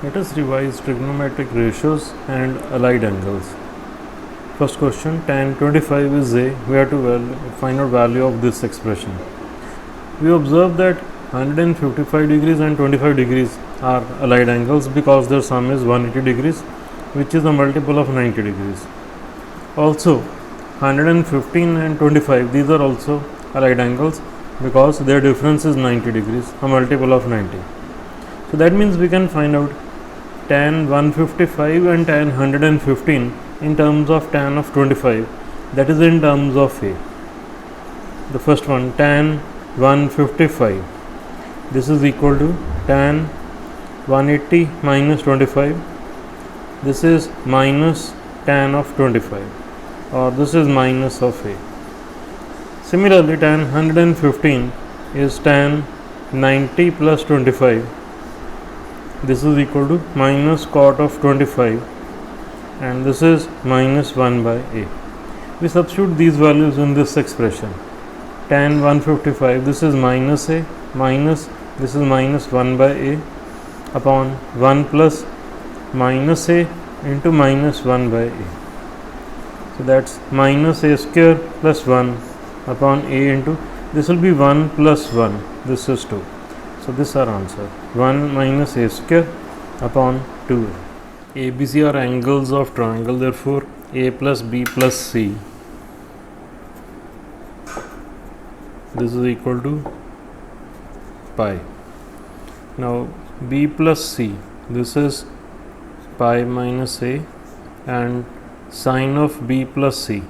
Let us revise trigonometric ratios and allied angles. First question, tan 25 is A. We have to find out value of this expression. We observe that 155 degrees and 25 degrees are allied angles because their sum is 180 degrees, which is a multiple of 90 degrees. Also, 115 and 25, these are also allied angles because their difference is 90 degrees, a multiple of 90. So that means we can find out tan 155 and tan 115 in terms of tan of 25, that is in terms of A. The first one, tan 155, this is equal to tan 180 minus 25, this is minus tan of 25, or this is minus of A. Similarly, tan 115 is tan 90 plus 25, this is equal to minus cot of 25, and this is minus 1 by A. We substitute these values in this expression. Tan 155, this is minus A, minus, this is minus 1 by A upon 1 plus minus A into minus 1 by A. So that's minus A square plus 1 upon A into, this will be 1 plus 1, this is 2. So this is our answer, 1 minus A square upon 2A. ABC are angles of triangle, therefore A plus B plus C, this is equal to pi. Now B plus C, this is pi minus A, and sine of B plus C,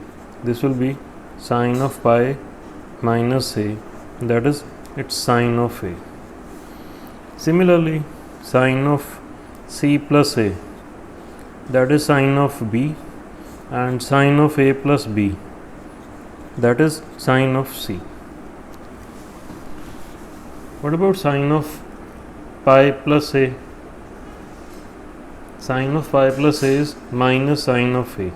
this will be sine of pi minus A, that is its sine of A. Similarly, sine of C plus A, that is sine of B, and sine of A plus B, that is sine of C. What about sine of pi plus A? Sine of pi plus A is minus sine of A.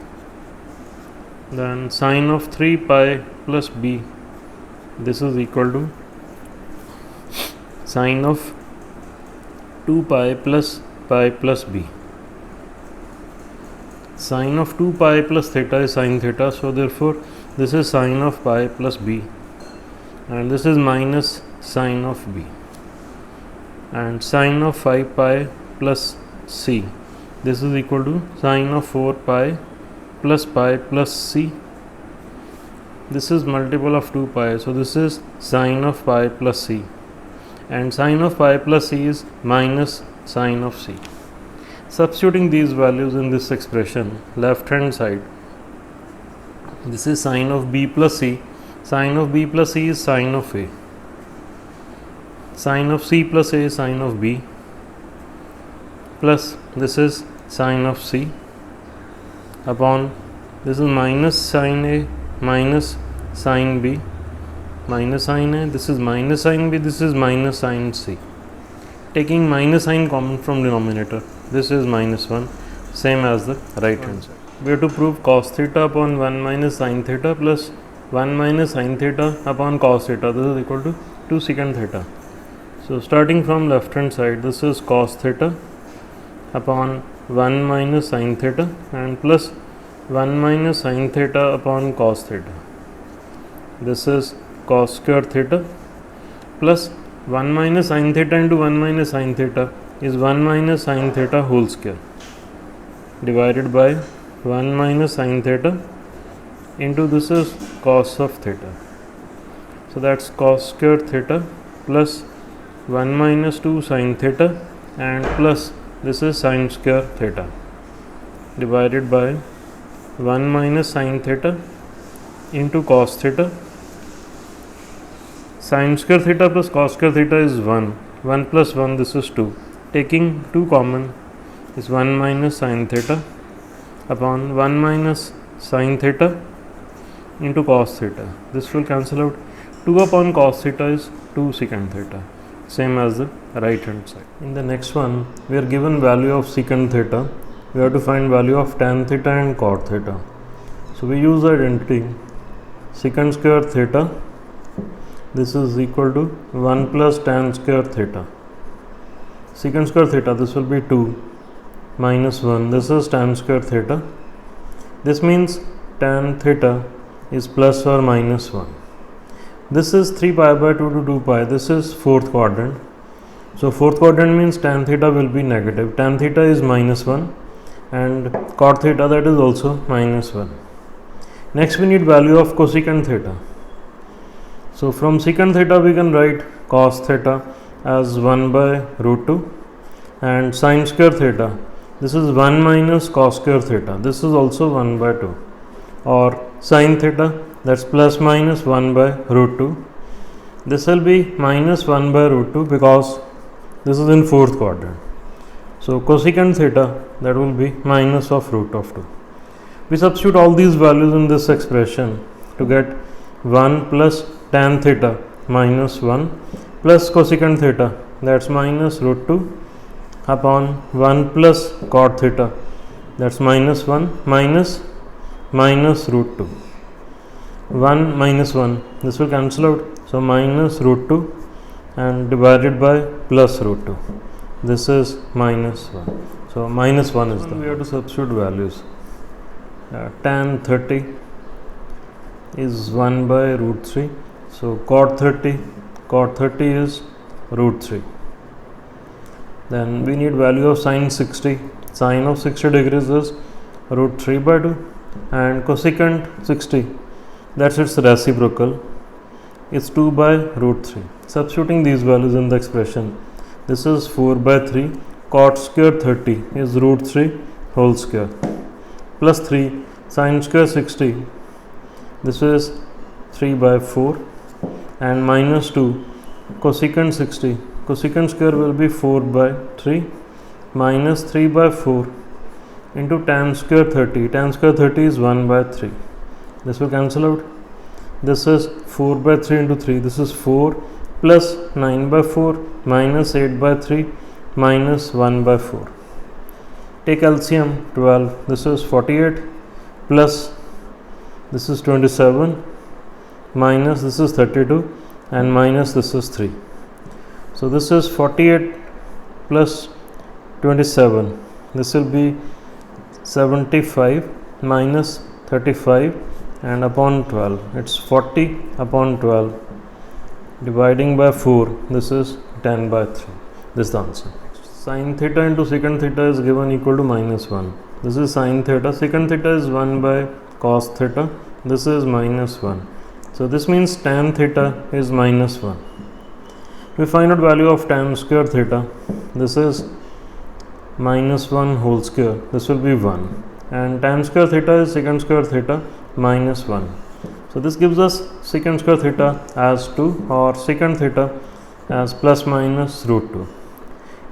Then sine of 3 pi plus B, this is equal to sine of 2 pi plus B. Sine of 2 pi plus theta is sine theta, so therefore this is sine of pi plus B, and this is minus sine of B. And sine of 5 pi plus C, this is equal to sine of 4 pi plus C. This is multiple of 2 pi, so this is sine of pi plus C, and sine of pi plus C is minus sine of C. Substituting these values in this expression, left hand side, this is sine of B plus C, sine of B plus C is sine of A, sine of C plus A is sine of B, plus this is sine of C upon, this is minus sine A minus sine B, minus sine A, this is minus sine B, this is minus sine C. Taking minus sign common from denominator, this is minus 1, same as the right hand side. We have to prove cos theta upon 1 minus sin theta plus 1 minus sin theta upon cos theta, this is equal to 2 secant theta. So starting from left hand side, this is cos theta upon 1 minus sin theta and plus 1 minus sin theta upon cos theta. This is cos square theta plus 1 minus sin theta into 1 minus sin theta is 1 minus sin theta whole square divided by 1 minus sin theta into, this is cos of theta. So that's cos square theta plus 1 minus 2 sin theta and plus this is sin square theta divided by 1 minus sin theta into cos theta. Sin square theta plus cos square theta is 1, 1 plus 1, this is 2. Taking 2 common is 1 minus sin theta upon 1 minus sin theta into cos theta. This will cancel out. 2 upon cos theta is 2 secant theta, same as the right hand side. In the next one, we are given value of secant theta. We have to find value of tan theta and cot theta. So we use identity secant square theta, this is equal to 1 plus tan square theta. secant square theta, this will be 2 minus 1, this is tan square theta. This means tan theta is plus or minus 1. This is 3 pi by 2 to 2 pi, this is fourth quadrant. So fourth quadrant means tan theta will be negative. Tan theta is minus 1 and cot theta, that is also minus 1. Next we need value of cosecant theta. So from secant theta we can write cos theta as 1 by root 2 and sin square theta, this is 1 minus cos square theta, this is also 1 by 2, or sin theta, that's plus minus 1 by root 2. This will be minus 1 by root 2 because this is in fourth quadrant. So cosecant theta, that will be minus of root of 2. We substitute all these values in this expression to get 1 plus tan theta minus 1 plus cosecant theta, that's minus root 2 upon 1 plus cot theta, that's minus 1 minus root 2. 1 minus 1, this will cancel out, so minus root 2 and divided by plus root 2, this is minus 1. So minus 1 is the, we have to substitute values. Tan 30 is 1 by root 3, so cot 30 is root 3. Then we need value of sin 60. Sin of 60 degrees is root 3 by 2 and cosecant 60, that's its reciprocal, it's 2 by root 3. Substituting these values in the expression, this is 4 by 3, cot square 30 is root 3 whole square plus 3 sin square 60, this is 3 by 4 and minus 2 cosecant 60, cosecant square will be 4 by 3 minus 3 by 4 into tan square 30, tan square 30 is 1 by 3, this will cancel out, this is 4 by 3 into 3, this is 4 plus 9 by 4 minus 8 by 3 minus 1 by 4. Take LCM 12, this is 48 plus this is 27 minus this is 32 and minus this is 3. So this is 48 plus 27, this will be 75 minus 35 and upon 12, it's 40 upon 12 dividing by 4, this is 10 by 3, this is the answer. Sin theta into secant theta is given equal to minus 1, this is sin theta, secant theta is 1 by cos theta, this is minus 1, so this means tan theta is minus 1. We find out value of tan square theta, this is minus 1 whole square, this will be 1, and tan square theta is secant square theta minus 1. So this gives us secant square theta as 2 or secant theta as plus minus root 2.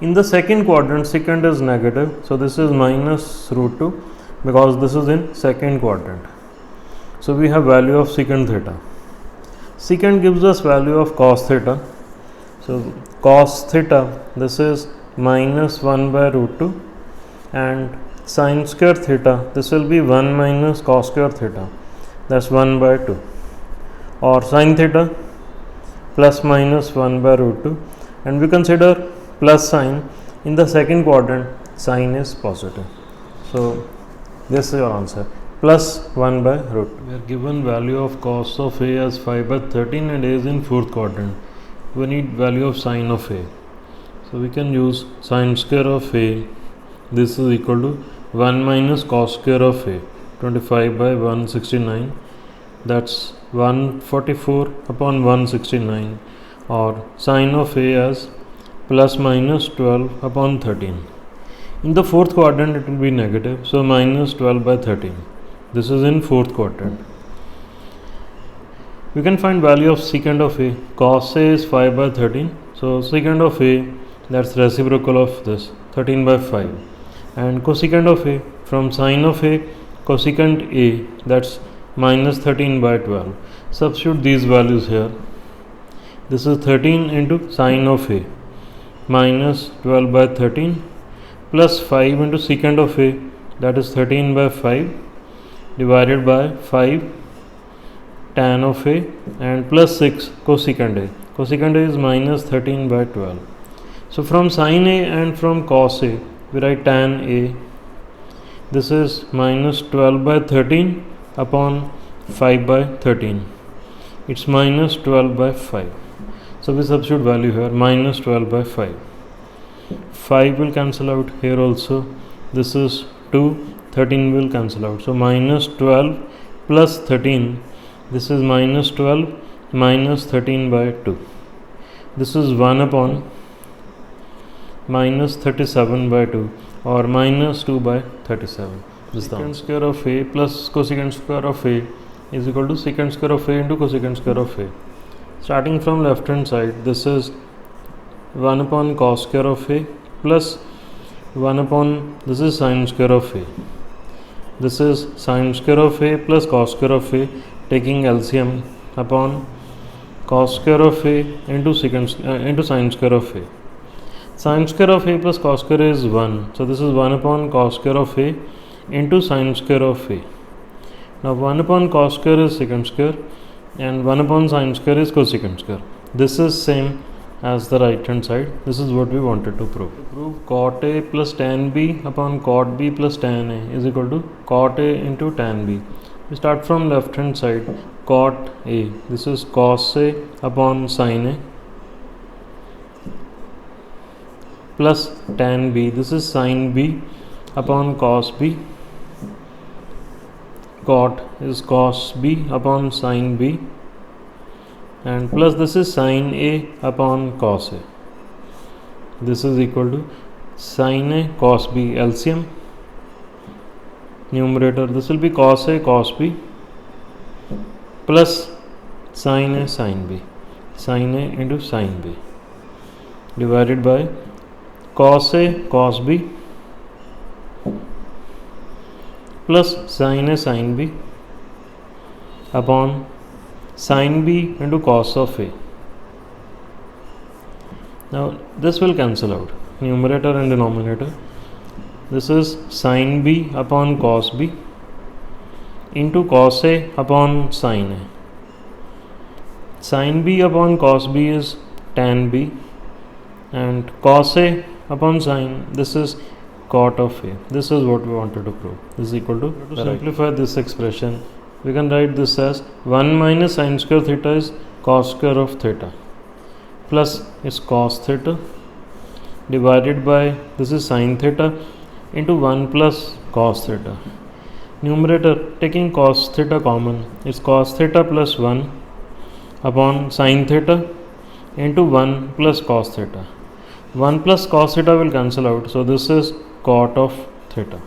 In the second quadrant, secant is negative, so this is minus root 2 because this is in second quadrant. So we have value of secant theta. Secant gives us value of cos theta. So cos theta, this is minus 1 by root 2 and sin square theta, this will be 1 minus cos square theta, that's 1 by 2, or sin theta plus minus 1 by root 2, and we consider plus sign in the second quadrant, sign is positive. So this is your answer, plus 1 by root 2. We are given value of cos of A as 5 by 13 and A is in fourth quadrant. We need value of sin of A. So we can use sin square of A, this is equal to 1 minus cos square of A, 25 by 169, that's 144 upon 169, or sin of A as plus minus 12 upon 13. In the fourth quadrant it will be negative, so minus 12 by 13. This is in fourth quadrant. We can find value of secant of A. Cos A is 5 by 13, so secant of A, that's reciprocal of this, 13 by 5. And cosecant of A, from sin of A, cosecant A, that's minus 13 by 12. Substitute these values here. This is 13 into sin of A, minus 12 by 13, plus 5 into secant of A, that is 13 by 5, divided by 5 tan of A, and plus 6 cosecant A. Cosecant A is minus 13 by 12. So from sin A and from cos A, we write tan A. This is minus 12 by 13 upon 5 by 13. It's minus 12 by 5. So we substitute value here, minus 12 by 5. 5 will cancel out here also. This is 2, 13 will cancel out. So minus 12 plus 13. This is minus 12 minus 13 by 2. This is 1 upon minus 37 by 2 or minus 2 by 37. This secant square of A plus cosecant square of A is equal to secant square of A into cosecant square of A. Starting from left hand side, this is 1 upon cos square of A plus 1 upon, this is sin square of A. This is sin square of A plus cos square of A, taking LCM upon cos square of A into into sin square of A. Sin square of A plus cos square is 1. So this is 1 upon cos square of A into sin square of A. Now 1 upon cos square is secant square and 1 upon sin square is cosecant square. This is same as the right hand side. This is what we wanted to prove. To prove cot A plus tan B upon cot B plus tan A is equal to cot A into tan B. We start from left hand side. Cot A, this is cos A upon sin A, plus tan B, this is sin B upon cos B. Cot is cos B upon sin B, and plus this is sin A upon cos A. This is equal to sin A cos B, LCM. Numerator, this will be cos A cos B plus sin A sin B, sin A into sin B, divided by cos A cos B plus sin A sin B upon sin B into cos of A. Now this will cancel out, numerator and denominator. This is sin B upon cos B into cos A upon sin A. Sin B upon cos B is tan B, and cos A upon sin, this is cot of A. This is what we wanted to prove. This is equal to simplify this expression, we can write this as 1 minus sin square theta is cos square of theta, plus is cos theta, divided by, this is sin theta, into 1 plus cos theta. Numerator, taking cos theta common, is cos theta plus 1 upon sin theta into 1 plus cos theta. 1 plus cos theta will cancel out, so this is cot of theta.